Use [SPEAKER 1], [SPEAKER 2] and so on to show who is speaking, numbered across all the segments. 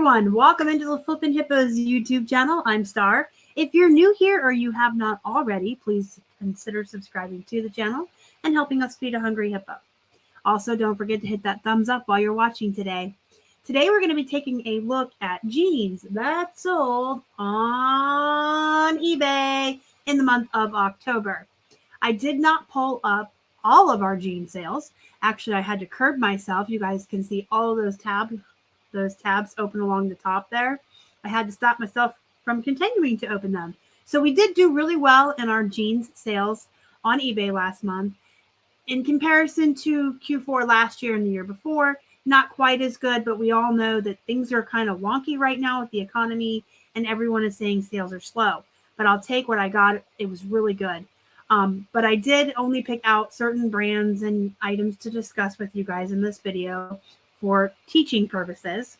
[SPEAKER 1] everyone, welcome into the Flippin' Hippos YouTube channel. I'm Star. If you're new here or you have not already, please consider subscribing to the channel and helping us feed a hungry hippo. Also, don't forget to hit that thumbs up while you're watching today. Today we're going to be taking a look at jeans that sold on eBay in the month of October. I did not pull up all of our jean sales. Actually, I had to curb myself. You guys can see all of those tabs open along the top there. I had to stop myself from continuing to open them. So we did do really well in our jeans sales on eBay last month. In comparison to Q4 last year and the year before, not quite as good, but we all know that things are kind of wonky right now with the economy and everyone is saying sales are slow. But I'll take what I got. It was really good. But I did only pick out certain brands and items to discuss with you guys in this video for teaching purposes.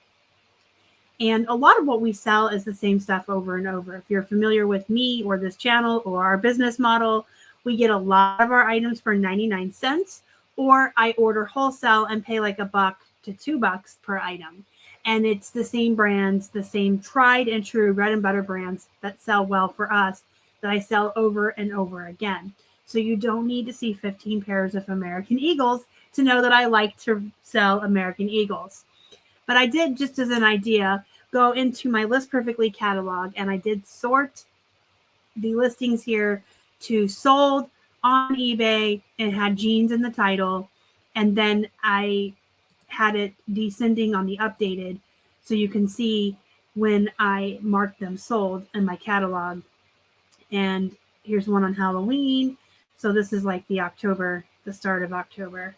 [SPEAKER 1] And a lot of what we sell is the same stuff over and over. If you're familiar with me or this channel or our business model, we get a lot of our items for 99 cents, or I order wholesale and pay like $1 to $2 per item. And it's the same brands, the same tried and true bread and butter brands that sell well for us that I sell over and over again. So you don't need to see 15 pairs of American Eagles to know that I like to sell American Eagles. But I did, just as an idea, go into my List Perfectly catalog, and I did sort the listings here to sold on eBay and had jeans in the title. And then I had it descending on the updated, so you can see when I marked them sold in my catalog. And here's one on Halloween. So this is like the start of October.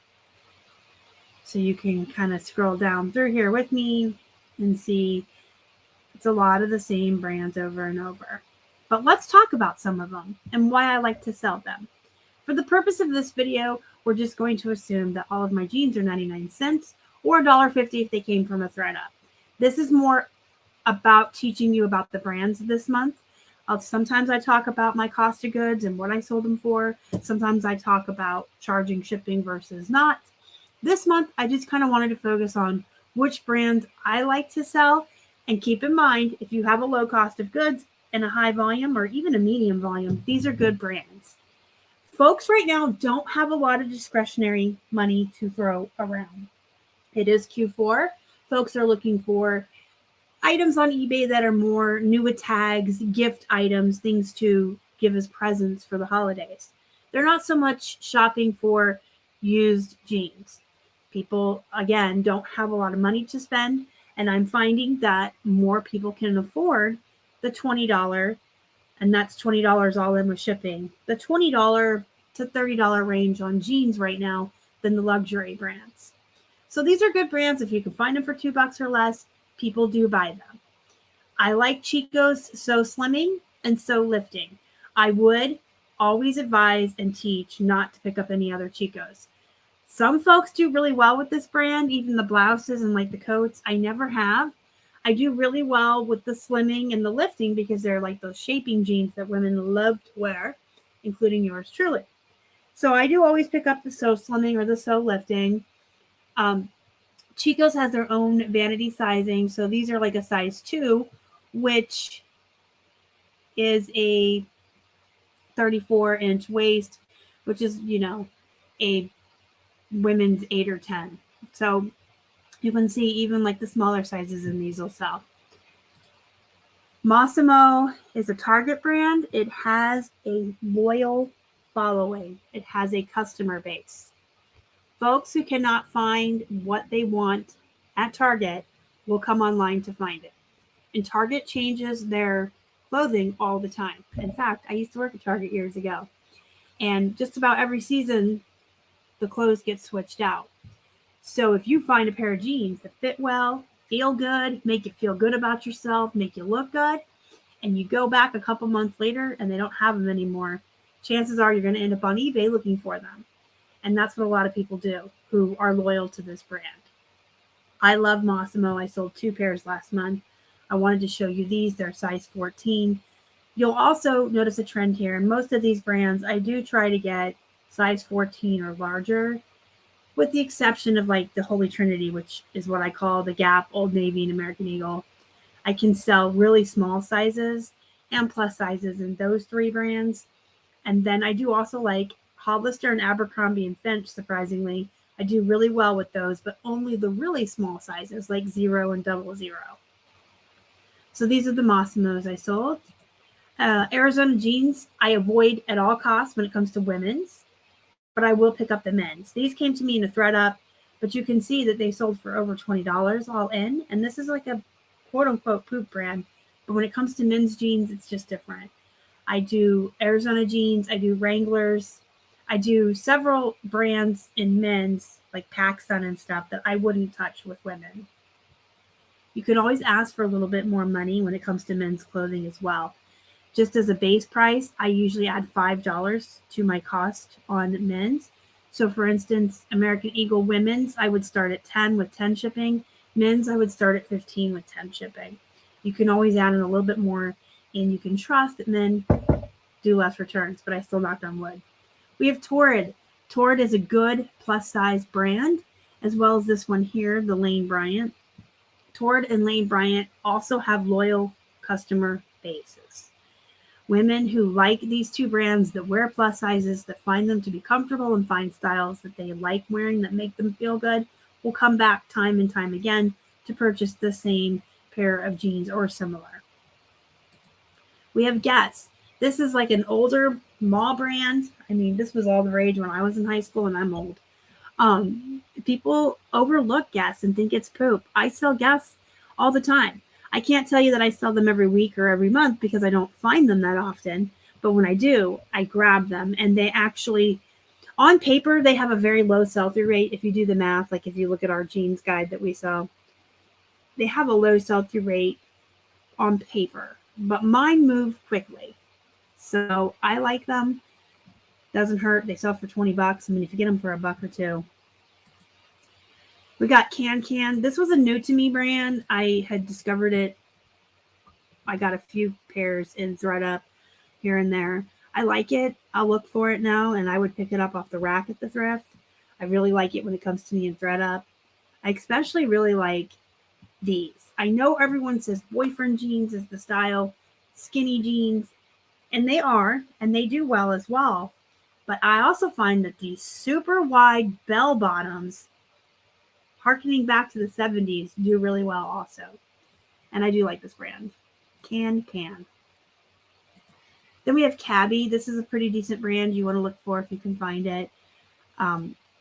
[SPEAKER 1] So you can kind of scroll down through here with me and see it's a lot of the same brands over and over. But let's talk about some of them and why I like to sell them. For the purpose of this video, we're just going to assume that all of my jeans are 99 cents or $1.50 if they came from a ThreadUp. This is more about teaching you about the brands this month. Sometimes I talk about my cost of goods and what I sold them for. Sometimes I talk about charging shipping versus not. This month, I just kind of wanted to focus on which brands I like to sell. And keep in mind, if you have a low cost of goods and a high volume or even a medium volume, these are good brands. Folks right now don't have a lot of discretionary money to throw around. It is Q4. Folks are looking for items on eBay that are more new with tags, gift items, things to give as presents for the holidays. They're not so much shopping for used jeans. People, again, don't have a lot of money to spend, and I'm finding that more people can afford the $20, and that's $20 all in with shipping, the $20 to $30 range on jeans right now than the luxury brands. So these are good brands. If you can find them for $2 or less, people do buy them. I like Chicos So Slimming and So Lifting. I would always advise and teach not to pick up any other Chicos. Some folks do really well with this brand, even the blouses and like the coats. I never have. I do really well with the slimming and the lifting because they're like those shaping jeans that women love to wear, including yours truly. So I do always pick up the So Slimming or the So Lifting. Chicos has their own vanity sizing. So these are like a size 2, which is a 34-inch waist, which is, a women's 8 or 10. So you can see even like the smaller sizes in these will sell. Mosimo is a Target brand. It has a loyal following. It has a customer base. Folks who cannot find what they want at Target will come online to find it. And Target changes their clothing all the time. In fact, I used to work at Target years ago. And just about every season, the clothes get switched out. So if you find a pair of jeans that fit well, feel good, make you feel good about yourself, make you look good, and you go back a couple months later and they don't have them anymore, chances are you're going to end up on eBay looking for them. And that's what a lot of people do who are loyal to this brand. I love Mosimo. I sold 2 pairs last month. I wanted to show you these. They're size 14. You'll also notice a trend here. In most of these brands, I do try to get size 14 or larger. with the exception of like the Holy Trinity, which is what I call the Gap, Old Navy, and American Eagle. I can sell really small sizes and plus sizes in those three brands. And then I do also like Hollister and Abercrombie and Finch, surprisingly. I do really well with those, but only the really small sizes like 0 and 00. So these are the Mosimos I sold. Arizona jeans, I avoid at all costs when it comes to women's, but I will pick up the men's. These came to me in a ThreadUp, but you can see that they sold for over $20 all in. And this is like a quote unquote poop brand. But when it comes to men's jeans, it's just different. I do Arizona jeans. I do Wranglers. I do several brands in men's, like PacSun and stuff, that I wouldn't touch with women. You can always ask for a little bit more money when it comes to men's clothing as well. Just as a base price, I usually add $5 to my cost on men's. So for instance, American Eagle women's, I would start at 10 with 10 shipping. Men's, I would start at 15 with 10 shipping. You can always add in a little bit more, and you can trust that men do less returns, but I still knock on wood. We have Torrid. Torrid is a good plus size brand, as well as this one here, the Lane Bryant. Torrid and Lane Bryant also have loyal customer bases. Women who like these two brands, that wear plus sizes, that find them to be comfortable and find styles that they like wearing that make them feel good, will come back time and time again to purchase the same pair of jeans or similar. We have Guess. This is like an older mall brand. I mean, this was all the rage when I was in high school, and I'm old. People overlook Guess and think it's poop. I sell Guess all the time. I can't tell you that I sell them every week or every month because I don't find them that often. But when I do, I grab them. And they actually, on paper, they have a very low sell-through rate. If you do the math, like if you look at our jeans guide that we sell, they have a low sell-through rate on paper. But mine move quickly. So I like them. Doesn't hurt. They sell for $20. I mean, if you get them for $1 or $2. We got Can. This was a new to me brand. I had discovered it. I got a few pairs in ThreadUp here and there. I like it. I'll look for it now, and I would pick it up off the rack at the thrift. I really like it when it comes to me in ThreadUp. I especially really like these. I know everyone says boyfriend jeans is the style, skinny jeans, and they are, and they do well as well. But I also find that these super wide bell bottoms, harkening back to the 70s, do really well also. And I do like this brand. Can. Then we have Cabbie. This is a pretty decent brand you want to look for if you can find it.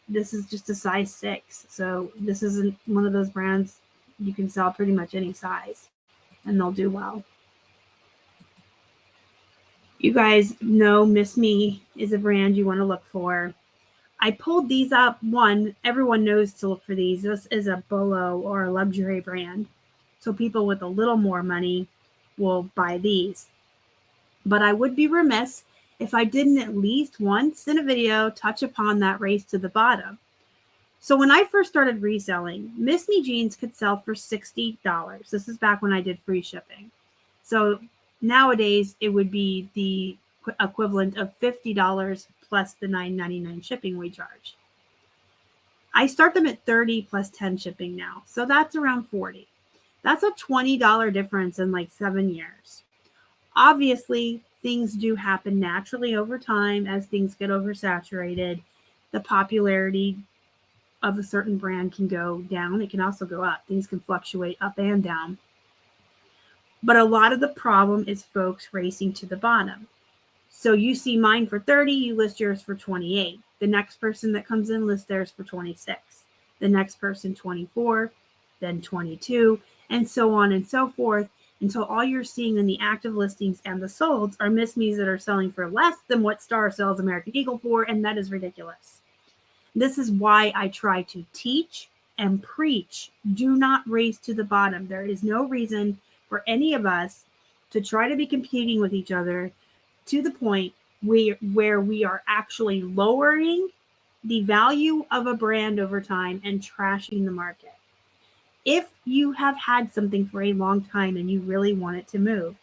[SPEAKER 1] This is just a size 6. So this isn't one of those brands you can sell pretty much any size, and they'll do well. You guys know Miss Me is a brand you want to look for. I pulled these up. One, everyone knows to look for these. This is a Bolo or a luxury brand. So people with a little more money will buy these. But I would be remiss if I didn't at least once in a video touch upon that race to the bottom. So when I first started reselling, Miss Me jeans could sell for $60. This is back when I did free shipping. So nowadays it would be the equivalent of $50 plus the $9.99 shipping we charge. I start them at $30 plus 10 shipping now. So that's around $40. That's a $20 difference in like 7 years. Obviously, things do happen naturally over time as things get oversaturated. The popularity of a certain brand can go down. It can also go up. Things can fluctuate up and down. But a lot of the problem is folks racing to the bottom. So you see mine for 30, you list yours for 28. The next person that comes in lists theirs for 26. The next person 24, then 22, and so on and so forth, until all you're seeing in the active listings and the solds are Miss Me's that are selling for less than what Star sells American Eagle for, and that is ridiculous. This is why I try to teach and preach. Do not race to the bottom. There is no reason for any of us to try to be competing with each other to the point where we are actually lowering the value of a brand over time and trashing the market. If you have had something for a long time and you really want it to move,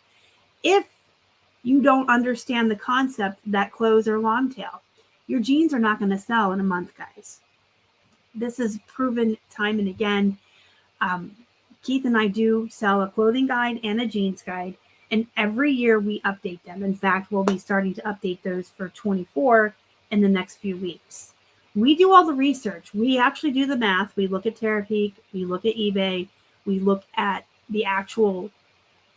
[SPEAKER 1] if you don't understand the concept that clothes are long tail, your jeans are not going to sell in a month, guys. this is proven time and again. Keith and I do sell a clothing guide and a jeans guide, and every year we update them. In fact, we'll be starting to update those for 24 in the next few weeks. We do all the research. We actually do the math. We look at Terapeak, we look at eBay, we look at the actual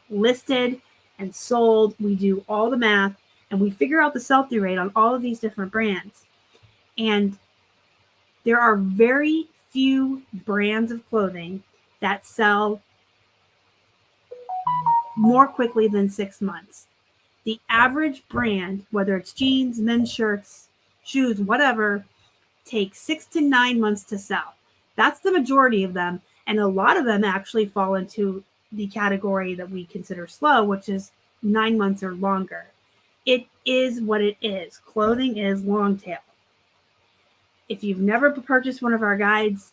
[SPEAKER 1] listed and sold. We do all the math, and we figure out the sell-through rate on all of these different brands. And there are very few brands of clothing that sell more quickly than 6 months. The average brand, whether it's jeans, men's shirts, shoes, whatever, takes 6 to 9 months to sell. That's the majority of them. And a lot of them actually fall into the category that we consider slow, which is 9 months or longer. It is what it is. Clothing is long tail. If you've never purchased one of our guides,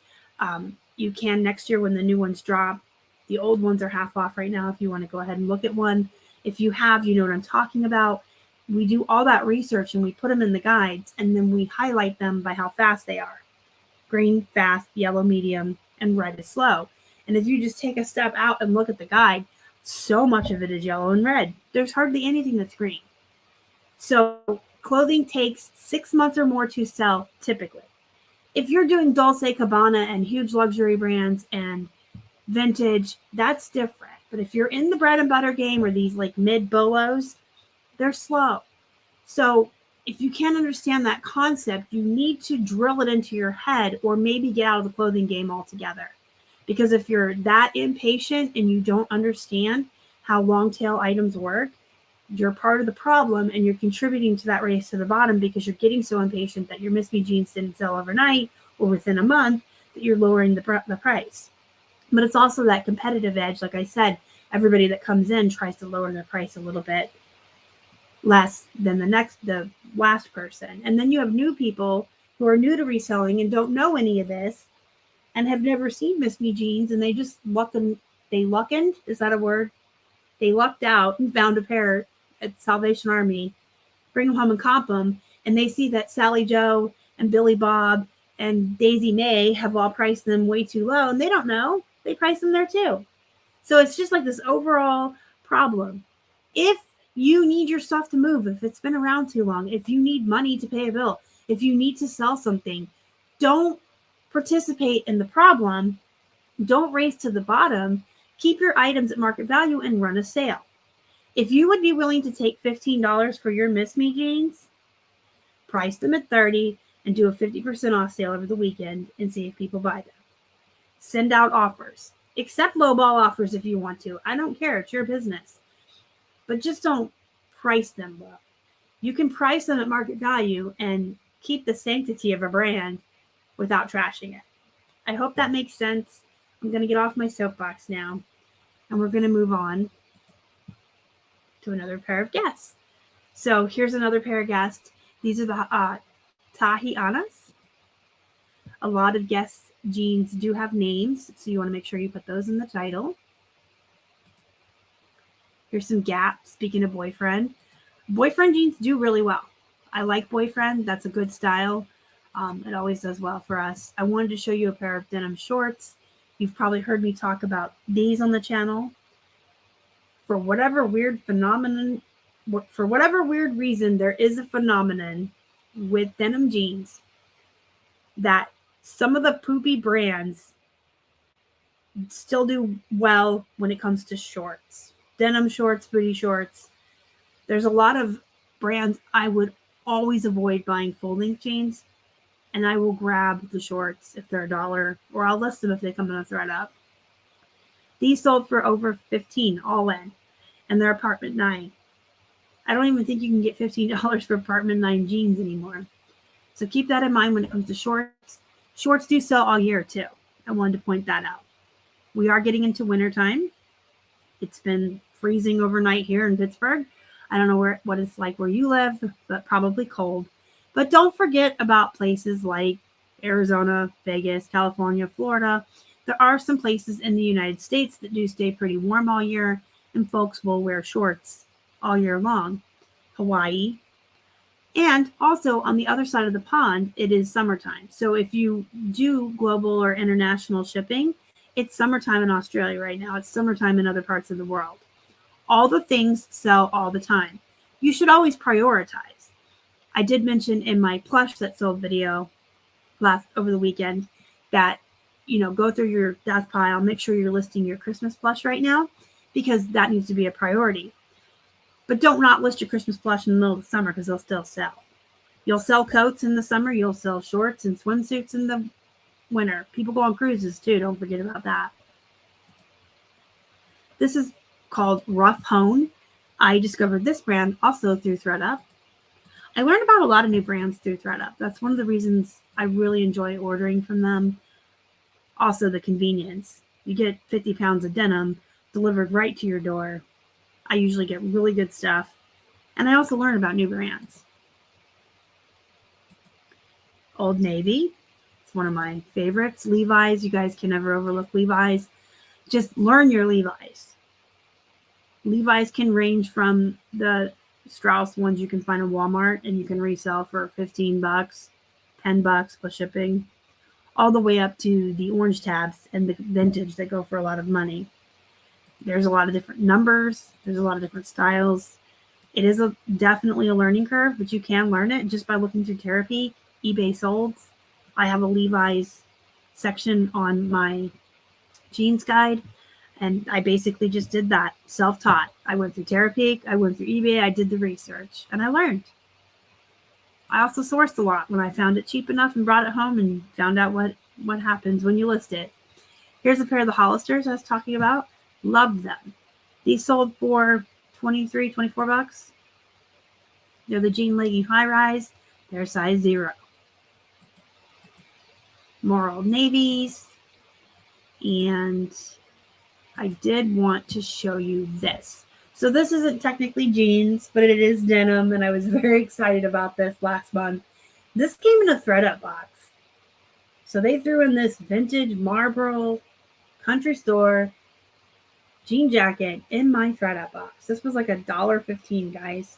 [SPEAKER 1] you can next year when the new ones drop. The old ones are half off right now if you want to go ahead and look at one. If you have, you know what I'm talking about. We do all that research and we put them in the guides, and then we highlight them by how fast they are. Green, fast, yellow, medium, and red is slow. And if you just take a step out and look at the guide, so much of it is yellow and red. There's hardly anything that's green. So clothing takes 6 months or more to sell typically. If you're doing Dolce & Gabbana and huge luxury brands and vintage, that's different. But if you're in the bread and butter game or these like mid bolos, they're slow. So if you can't understand that concept, you need to drill it into your head or maybe get out of the clothing game altogether. Because if you're that impatient and you don't understand how long tail items work, you're part of the problem and you're contributing to that race to the bottom because you're getting so impatient that your Miss Me jeans didn't sell overnight or within a month that you're lowering the price. But it's also that competitive edge. Like I said, everybody that comes in tries to lower their price a little bit less than the last person. And then you have new people who are new to reselling and don't know any of this and have never seen Miss Me jeans, and they just luckened, is that a word? They lucked out and found a pair at Salvation Army, bring them home and comp them, and they see that Sally Joe and Billy Bob and Daisy May have all priced them way too low, and they don't know. They price them there too. So it's just like this overall problem. If you need your stuff to move, if it's been around too long, if you need money to pay a bill, if you need to sell something, don't participate in the problem. Don't race to the bottom. Keep your items at market value and run a sale. If you would be willing to take $15 for your Miss Me jeans, price them at $30 and do a 50% off sale over the weekend and see if people buy them. Send out offers. Accept lowball offers if you want to. I don't care. It's your business. But just don't price them low. You can price them at market value and keep the sanctity of a brand without trashing it. I hope that makes sense. I'm going to get off my soapbox now, and we're going to move on to another pair of guests. So here's another pair of guests. These are the Tahianas. A lot of guests' jeans do have names, so you want to make sure you put those in the title. Here's some Gap. Speaking of boyfriend. Boyfriend jeans do really well. I like boyfriend. That's a good style. It always does well for us. I wanted to show you a pair of denim shorts. You've probably heard me talk about these on the channel. For whatever weird reason, there is a phenomenon with denim jeans that some of the poopy brands still do well when it comes to shorts. Denim shorts, booty shorts. There's a lot of brands I would always avoid buying full-length jeans, and I will grab the shorts if they're $1, or I'll list them if they come in a ThreadUp. These sold for over $15 all in, and they're apartment 9. I don't even think you can get $15 for apartment 9 jeans anymore. So keep that in mind when it comes to shorts. Shorts do sell all year too. I wanted to point that out. We are getting into wintertime. It's been freezing overnight here in Pittsburgh. I don't know what it's like where you live, but probably cold. But don't forget about places like Arizona, Vegas, California, Florida. There are some places in the United States that do stay pretty warm all year, and folks will wear shorts all year long. Hawaii. And also on the other side of the pond, it is summertime. So if you do global or international shipping, it's summertime in Australia right now. It's summertime in other parts of the world. All the things sell all the time. You should always prioritize. I did mention in my Plush that sold video over the weekend that, go through your death pile, make sure you're listing your Christmas plush right now, because that needs to be a priority. But don't not list your Christmas plush in the middle of the summer, because they'll still sell. You'll sell coats in the summer. You'll sell shorts and swimsuits in the winter. People go on cruises too. Don't forget about that. This is called Rough Hone. I discovered this brand also through ThreadUp. I learned about a lot of new brands through ThreadUp. That's one of the reasons I really enjoy ordering from them. Also, the convenience. You get 50 pounds of denim delivered right to your door. I usually get really good stuff. And I also learn about new brands. Old Navy. It's one of my favorites. Levi's. You guys can never overlook Levi's. Just learn your Levi's. Levi's can range from the Strauss ones you can find in Walmart and you can resell for $15, $10 plus shipping, all the way up to the orange tabs and the vintage that go for a lot of money. There's a lot of different numbers. There's a lot of different styles. It is definitely a learning curve, but you can learn it just by looking through Terapeak, eBay solds. I have a Levi's section on my jeans guide, and I basically just did that self-taught. I went through Terapeak, I went through eBay, I did the research, and I learned. I also sourced a lot when I found it cheap enough and brought it home and found out what happens when you list it. Here's a pair of the Hollisters I was talking about. Love them. These sold for $23, $24. They're the jean legging high rise. They're size 0. More Old Navies. And I did want to show you this. So this isn't technically jeans, but it is denim, and I was very excited about this last month. This came in a ThreadUp box. So they threw in this vintage Marlboro country store jean jacket in my ThreadUp box. This was like $1.15, guys.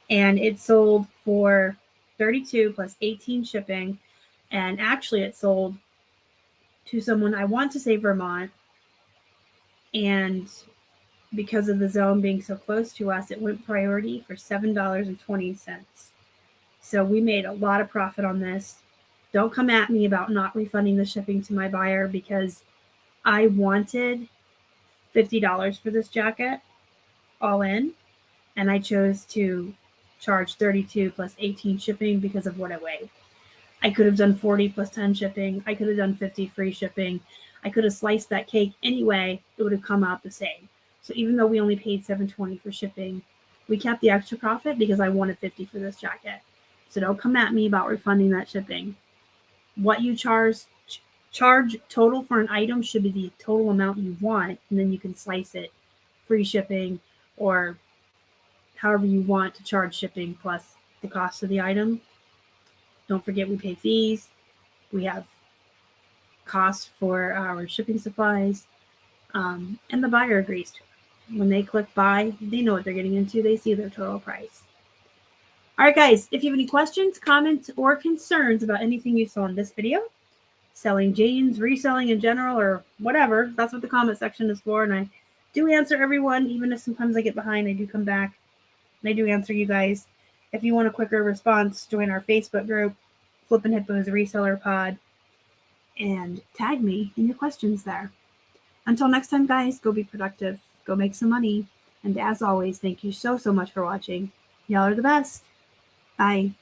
[SPEAKER 1] And it sold for $32 plus $18 shipping. And actually it sold to someone, I want to say Vermont. And because of the zone being so close to us, it went priority for $7.20. So we made a lot of profit on this. Don't come at me about not refunding the shipping to my buyer, because I wanted $50 for this jacket all in, and I chose to charge $32 plus $18 shipping because of what I weighed. I could have done $40 plus $10 shipping. I could have done $50 free shipping. I could have sliced that cake anyway. It would have come out the same. So even though we only paid $7.20 for shipping, we kept the extra profit because I wanted $50 for this jacket. So don't come at me about refunding that shipping. What you charge total for an item should be the total amount you want, and then you can slice it, free shipping, or however you want to charge shipping plus the cost of the item. Don't forget we pay fees. We have costs for our shipping supplies, and the buyer agrees to it. When they click buy, they know what they're getting into. They see their total price. All right, guys, if you have any questions, comments, or concerns about anything you saw in this video, selling jeans, reselling in general, or whatever, that's what the comment section is for. And I do answer everyone, even if sometimes I get behind. I do come back, and I do answer you guys. If you want a quicker response, join our Facebook group, Flippin' Hippos Reseller Pod, and tag me in your questions there. Until next time, guys, go be productive, go make some money, and as always, thank you so much for watching. Y'all are the best. Bye.